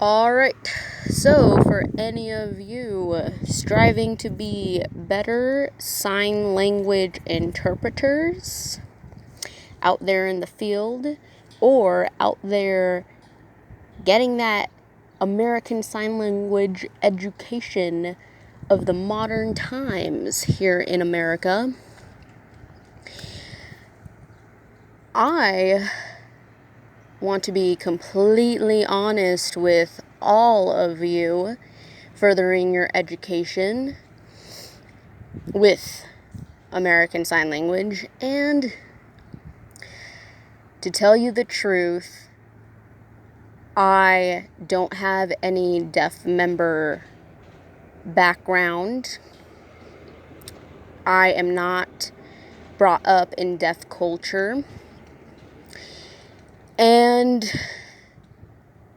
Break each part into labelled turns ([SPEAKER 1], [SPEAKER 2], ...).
[SPEAKER 1] Alright, so for any of you striving to be better sign language interpreters out there in the field, or out there getting that American Sign Language education of the modern times here in America, I want to be completely honest with all of you furthering your education with American Sign Language, and to tell you the truth, I don't have any deaf member background. I am not brought up in deaf culture. And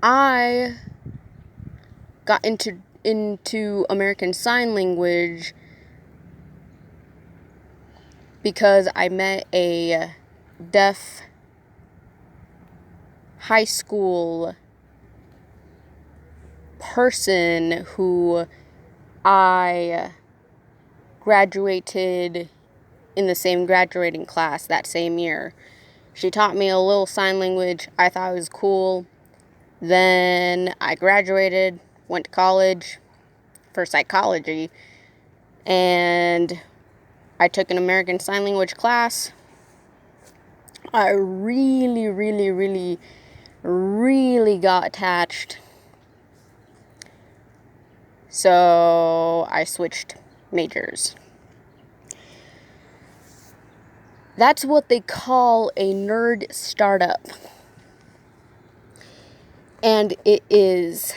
[SPEAKER 1] I got into American Sign Language because I met a deaf high school person who I graduated in the same graduating class that same year. She taught me a little sign language. I thought it was cool. Then I graduated, went to college for psychology, and I took an American Sign Language class. I really got attached. So I switched majors. That's what they call a nerd startup. And it is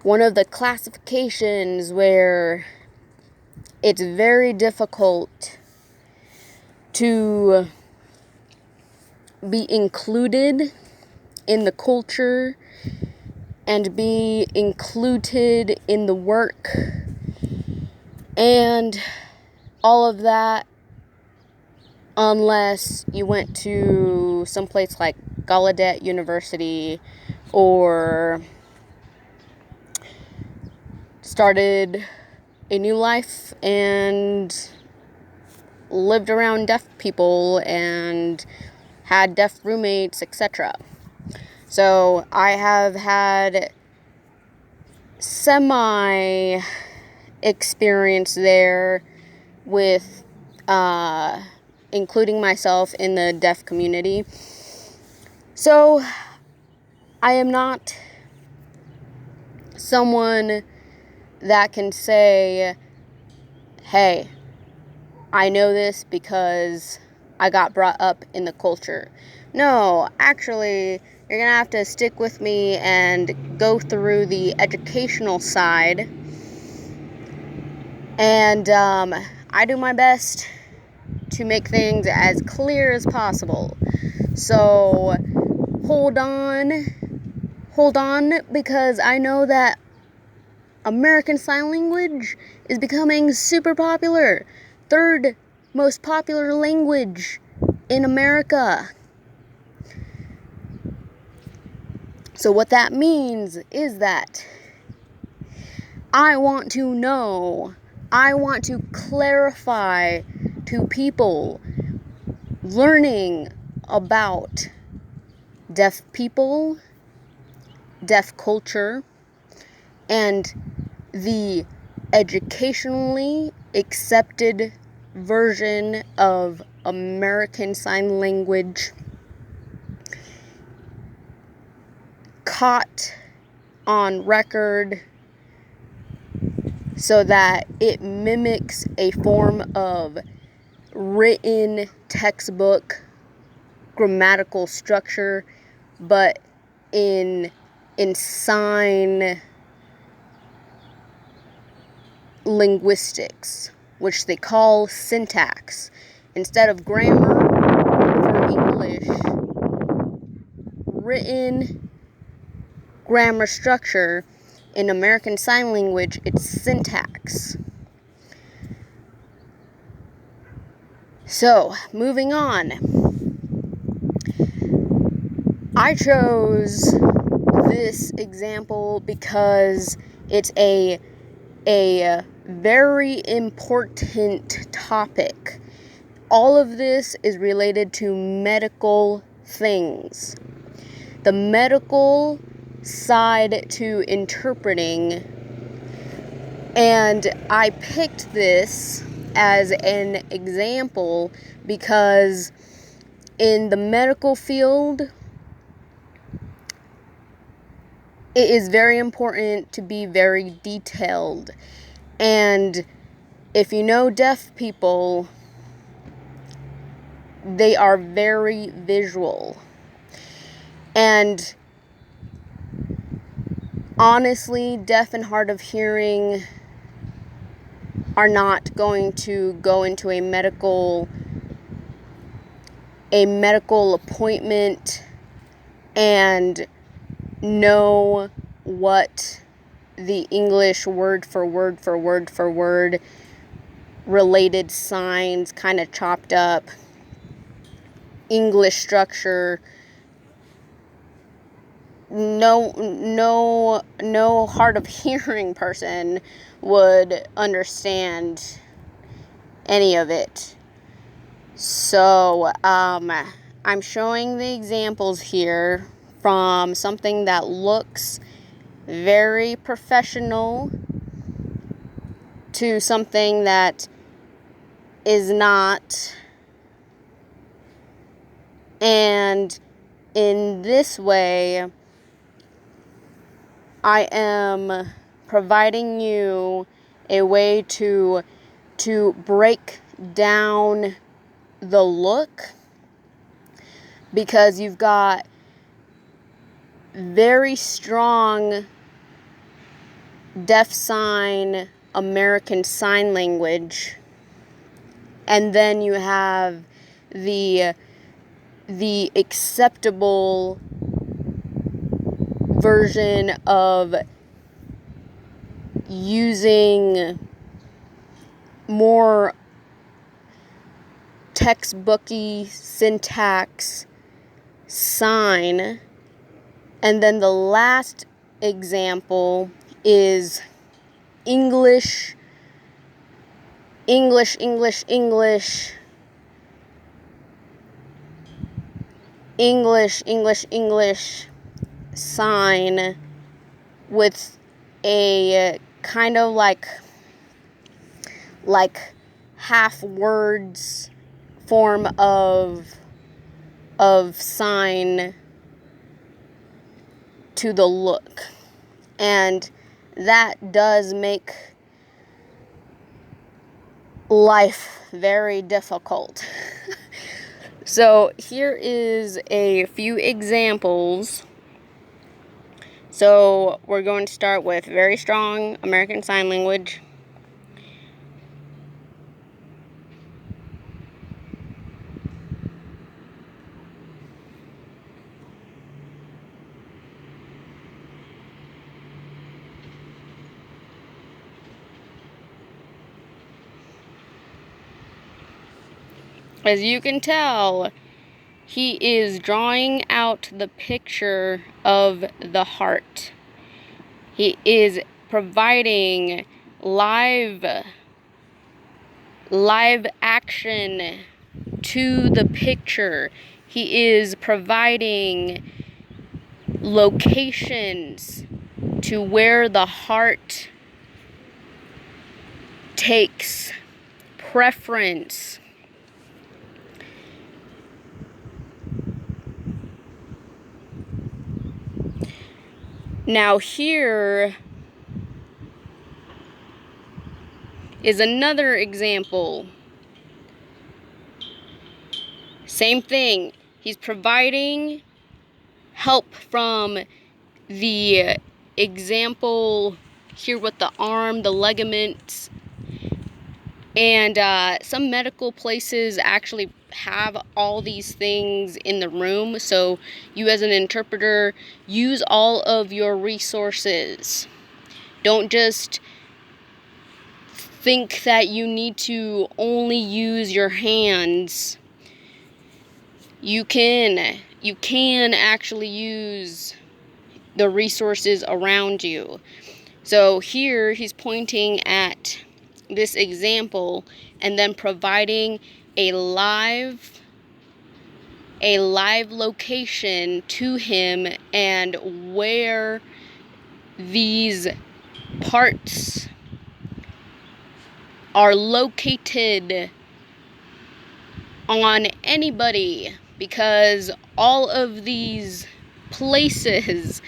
[SPEAKER 1] one of the classifications where it's very difficult to be included in the culture and be included in the work and all of that, unless you went to someplace like Gallaudet University or started a new life and lived around deaf people and had deaf roommates, etc. So I have had semi experience there with including myself in the deaf community. So I am not someone that can say, hey, I know this because I got brought up in the culture. No, actually, you're going to have to stick with me and go through the educational side. And I do my best to make things as clear as possible. So hold on, because I know that American Sign Language is becoming super popular. Third most popular language in America. So what that means is that I want to know, I want to clarify to people learning about deaf people, deaf culture, and the educationally accepted version of American Sign Language caught on record so that it mimics a form of written textbook grammatical structure, but in sign linguistics, which they call syntax. Instead of grammar for English, written grammar structure in American Sign Language, it's syntax. So, moving on. I chose this example because it's a very important topic. All of this is related to medical things. The medical side to interpreting. And I picked this as an example because in the medical field, it is very important to be very detailed. And if you know deaf people, they are very visual. And honestly, deaf and hard of hearing are not going to go into a medical appointment and know what the English word for word related signs, kind of chopped up English structure. No hard of hearing person would understand any of it. So, I'm showing the examples here from something that looks very professional to something that is not. And in this way, I am providing you a way to break down the look, because you've got very strong deaf sign American Sign Language, and then you have the acceptable version of using more textbooky syntax sign. And then the last example is English sign with a kind of like half words form of sign to the look. And that does make life very difficult. So here is a few examples. So we're going to start with very strong American Sign Language. As you can tell, he is drawing out the picture of the heart. He is providing live action to the picture. He is providing locations to where the heart takes preference. Now here is another example. Same thing. He's providing help from the example here with the arm, the ligaments. And some medical places actually have all these things in the room. So you as an interpreter, use all of your resources. Don't just think that you need to only use your hands. You can actually use the resources around you. So here he's pointing at this example and then providing a live location to him and where these parts are located on anybody, because all of these places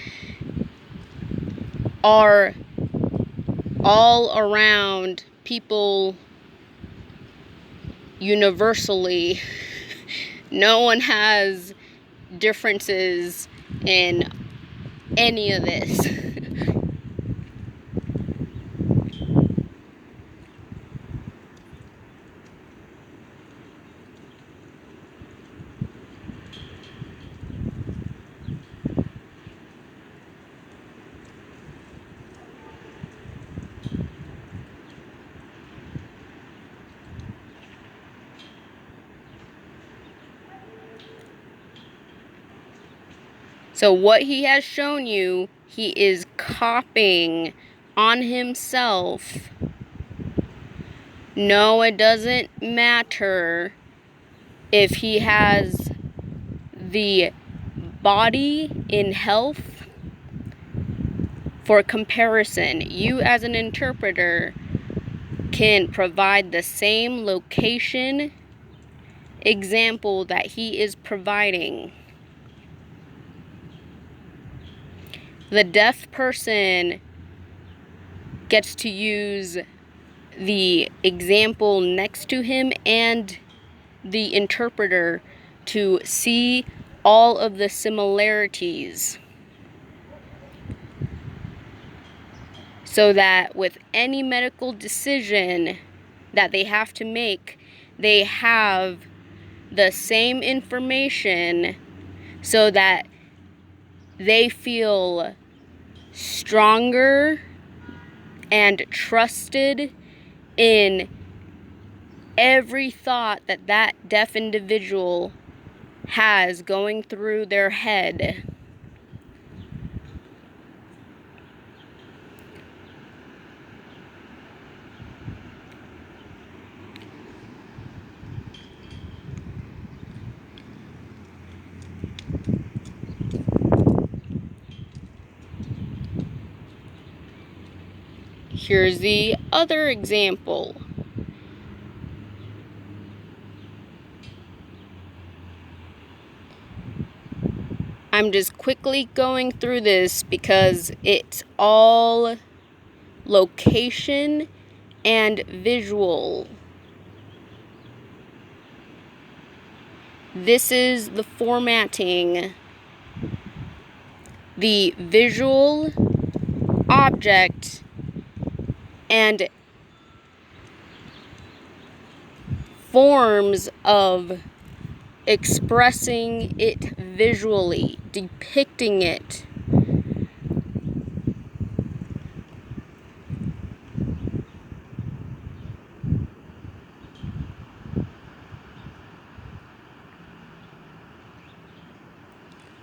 [SPEAKER 1] are all around people universally. No one has differences in any of this. So what he has shown you, he is copying on himself. No, it doesn't matter if he has the body in health. For comparison, you as an interpreter can provide the same location example that he is providing. The deaf person gets to use the example next to him and the interpreter to see all of the similarities, so that with any medical decision that they have to make, they have the same information so that they feel stronger and trusted in every thought that that deaf individual has going through their head. Here's the other example. I'm just quickly going through this because it's all location and visual. This is the formatting. The visual object and forms of expressing it visually, depicting it.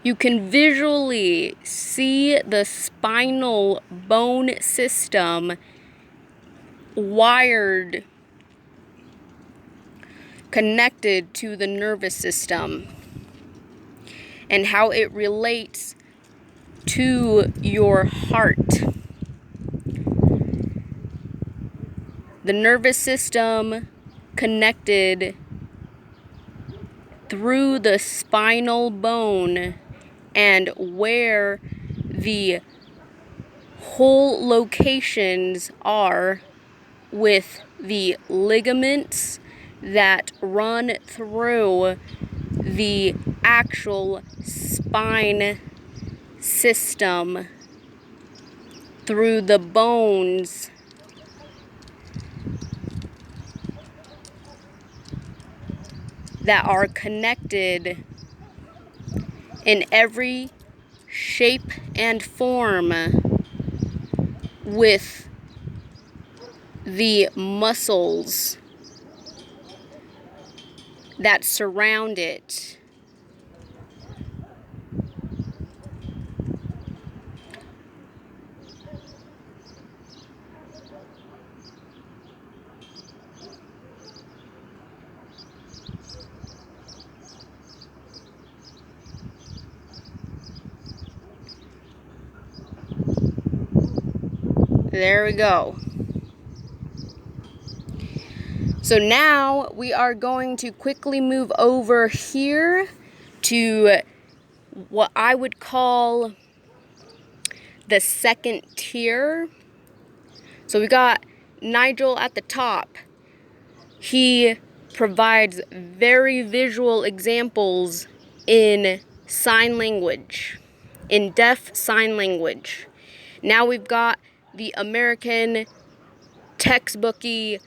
[SPEAKER 1] You can visually see the spinal bone system wired, connected to the nervous system, and how it relates to your heart. The nervous system connected through the spinal bone, and where the whole locations are with the ligaments that run through the actual spine system, through the bones that are connected in every shape and form with the muscles that surround it. There we go. So now we are going to quickly move over here to what I would call the second tier. So we got Nigel at the top. He provides very visual examples in sign language, in deaf sign language. Now we've got the American textbooky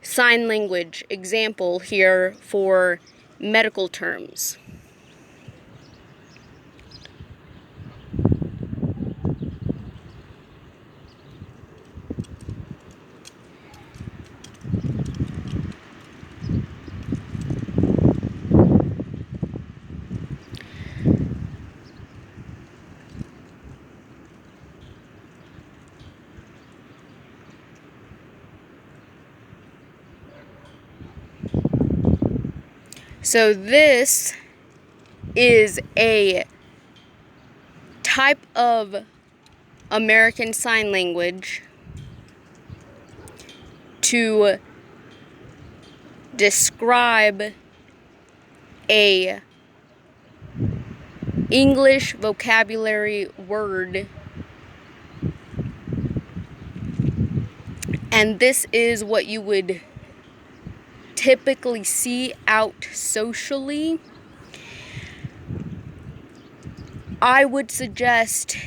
[SPEAKER 1] sign language example here for medical terms. So this is a type of American Sign Language to describe a English vocabulary word, and this is what you would typically see out socially. I would suggest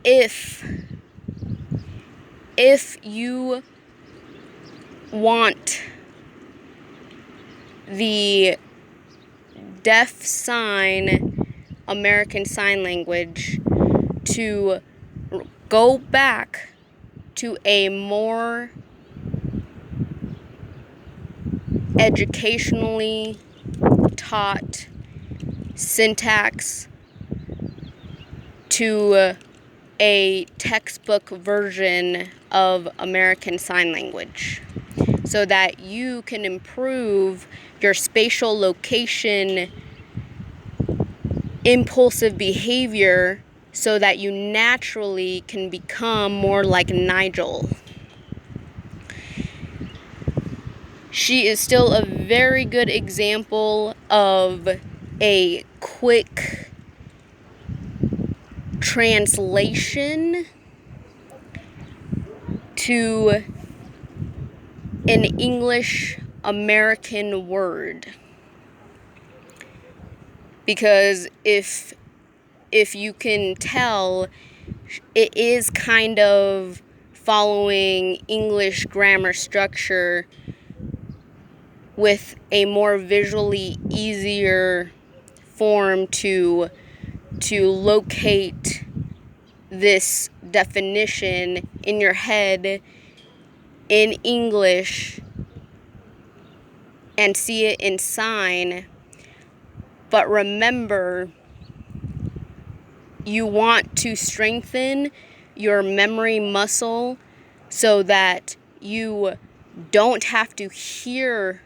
[SPEAKER 1] if you want the deaf sign American Sign Language to go back to a more educationally taught syntax, to a textbook version of American Sign Language, so that you can improve your spatial location impulsive behavior so that you naturally can become more like Nigel. She is still a very good example of a quick translation to an English American word. Because if you can tell, it is kind of following English grammar structure with a more visually easier form to locate this definition in your head in English and see it in sign. But remember, you want to strengthen your memory muscle so that you don't have to hear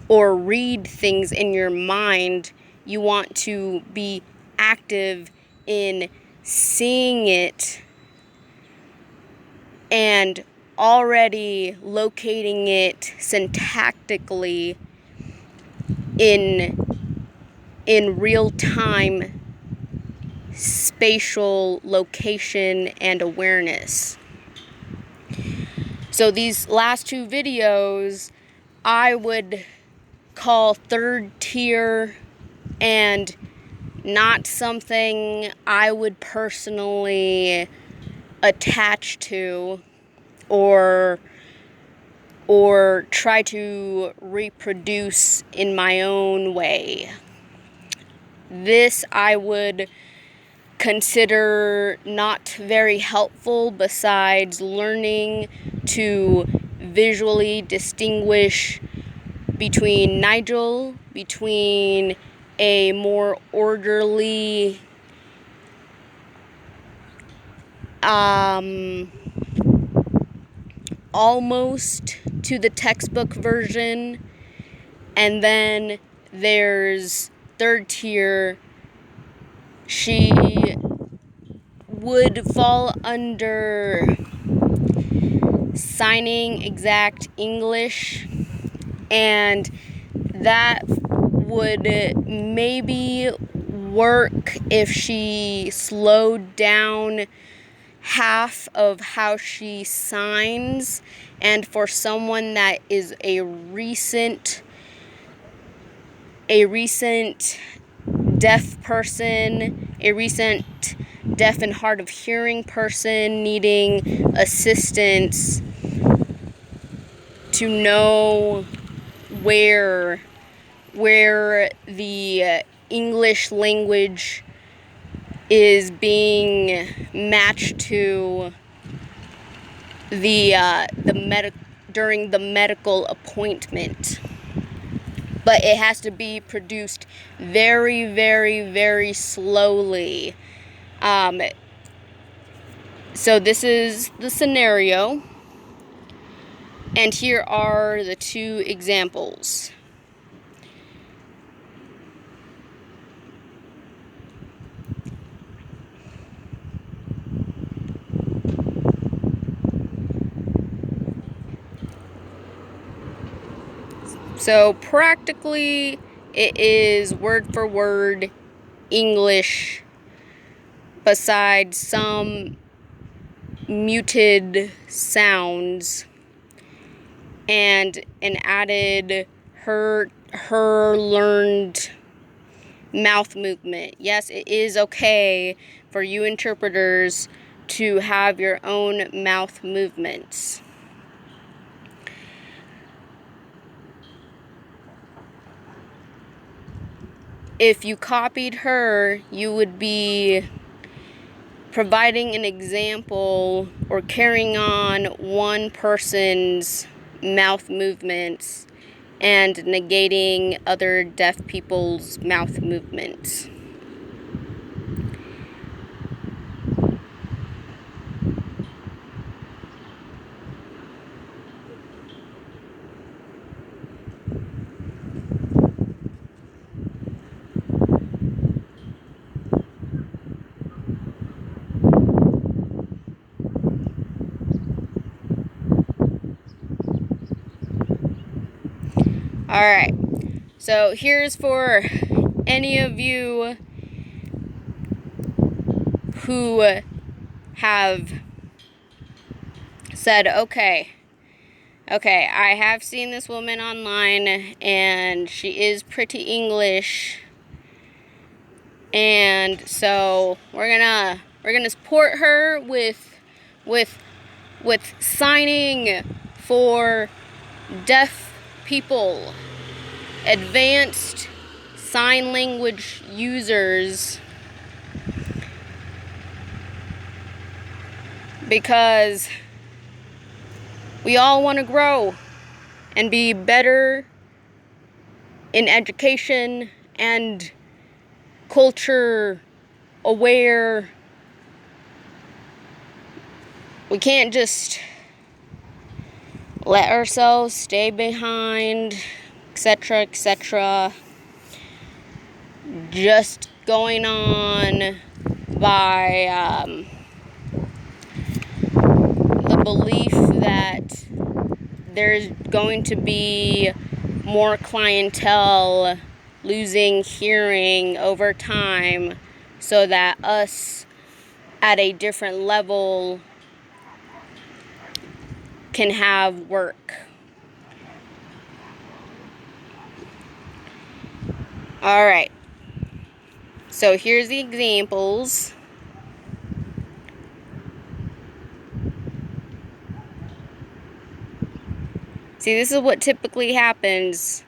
[SPEAKER 1] or read things in your mind. You want to be active in seeing it and already locating it syntactically in real-time spatial location and awareness. So these last two videos I would call third tier and not something I would personally attach to or try to reproduce in my own way. This I would consider not very helpful, besides learning to visually distinguish between Nigel, between a more orderly almost to the textbook version, and then there's third tier. She would fall under signing exact English, and that would maybe work if she slowed down half of how she signs. And for someone that is a recent deaf person, a recent deaf and hard of hearing person needing assistance to know where the English language is being matched to during the medical appointment. But it has to be produced very, very, very slowly. So this is the scenario, and here are the two examples. So practically, it is word for word English, besides some muted sounds and an added her learned mouth movement. Yes, it is okay for you interpreters to have your own mouth movements. If you copied her, you would be providing an example or carrying on one person's mouth movements and negating other deaf people's mouth movements. Alright, so here's for any of you who have said, okay, I have seen this woman online and she is pretty English, and so we're gonna support her with signing for deaf people, advanced sign language users, because we all want to grow and be better in education and culture aware. We can't just let ourselves stay behind, etc., just going on by the belief that there's going to be more clientele losing hearing over time, so that us at a different level can have work. Alright, so here's the examples. See, this is what typically happens.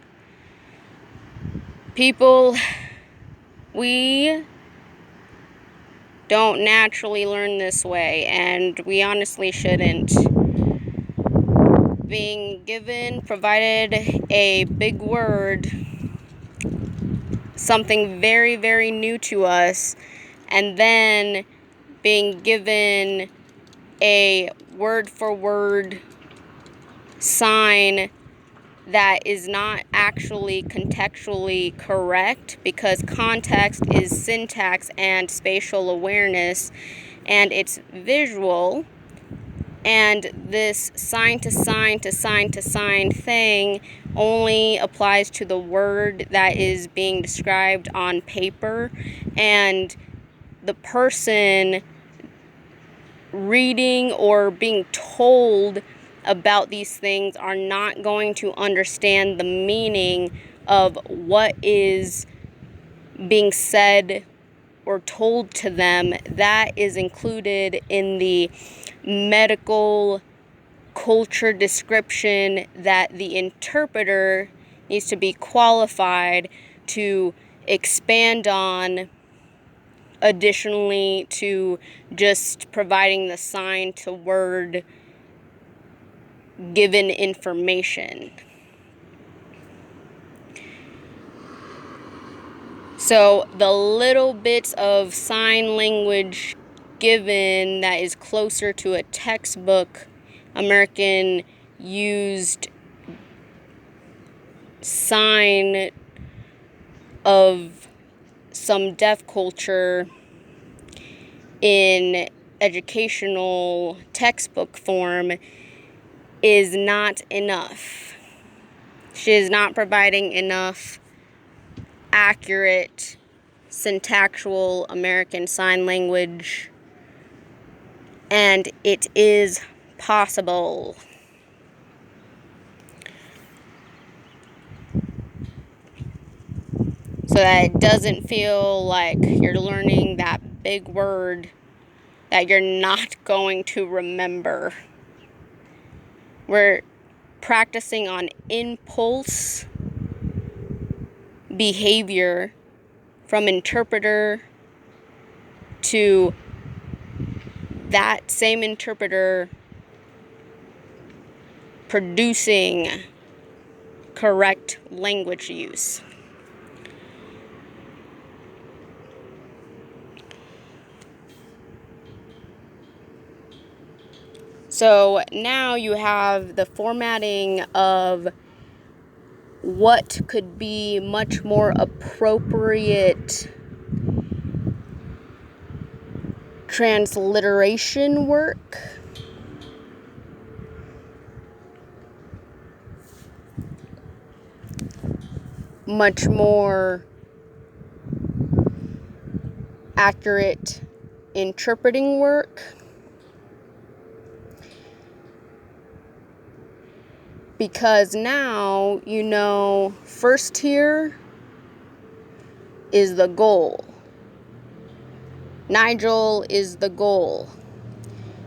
[SPEAKER 1] People, we don't naturally learn this way, and we honestly shouldn't. Being provided a big word, something very, very new to us, and then being given a word-for-word sign that is not actually contextually correct, because context is syntax and spatial awareness, and it's visual. And this sign to sign to sign to sign thing only applies to the word that is being described on paper, and the person reading or being told about these things are not going to understand the meaning of what is being said or told to them. That is included in the medical culture description that the interpreter needs to be qualified to expand on, additionally to just providing the sign to word given information. So the little bits of sign language given that is closer to a textbook American used sign of some deaf culture in educational textbook form is not enough. She is not providing enough accurate syntactual American Sign Language, and it is possible. So that it doesn't feel like you're learning that big word that you're not going to remember. We're practicing on impulse behavior from interpreter to that same interpreter producing correct language use. So now you have the formatting of what could be much more appropriate transliteration work. Much more accurate interpreting work. Because now you know first tier is the goal. Nigel is the goal.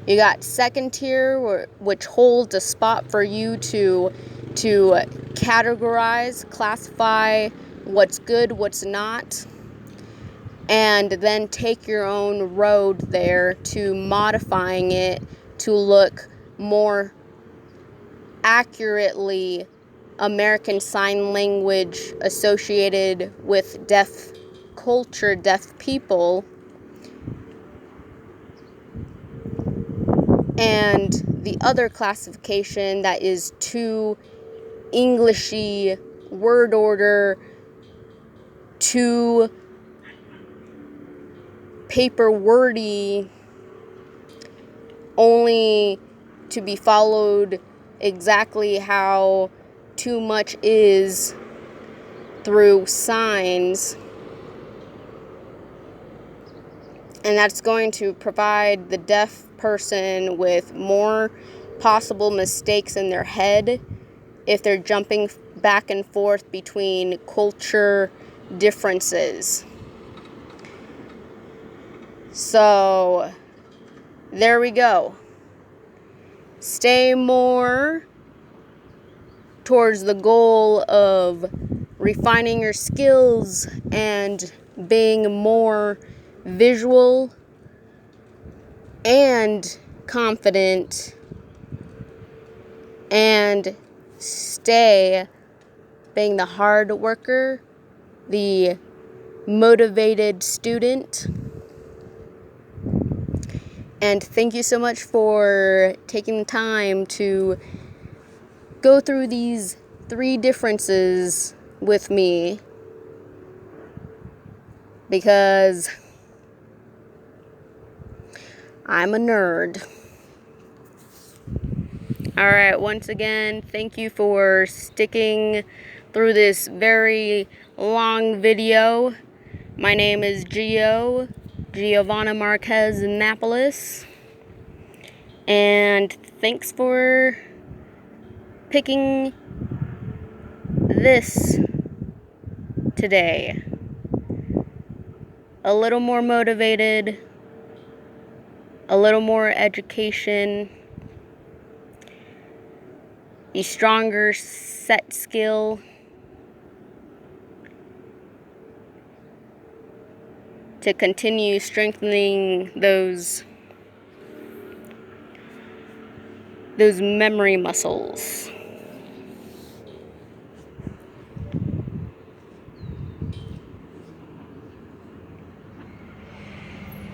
[SPEAKER 1] You got second tier, which holds a spot for you to categorize, classify what's good, what's not, and then take your own road there to modifying it to look more accurately American Sign Language associated with deaf culture, deaf people. And the other classification that is too Englishy, word order, too paper wordy, only to be followed exactly how too much is through signs. And that's going to provide the deaf person with more possible mistakes in their head if they're jumping back and forth between culture differences. So, there we go. Stay more towards the goal of refining your skills and being more visual and confident, and stay being the hard worker, the motivated student. And thank you so much for taking the time to go through these 3 differences with me, because I'm a nerd. All right, once again, thank you for sticking through this very long video. My name is Giovanna Marquez Annapolis, and thanks for picking this today. A little more motivated, a little more education, a stronger set skill, to continue strengthening those memory muscles.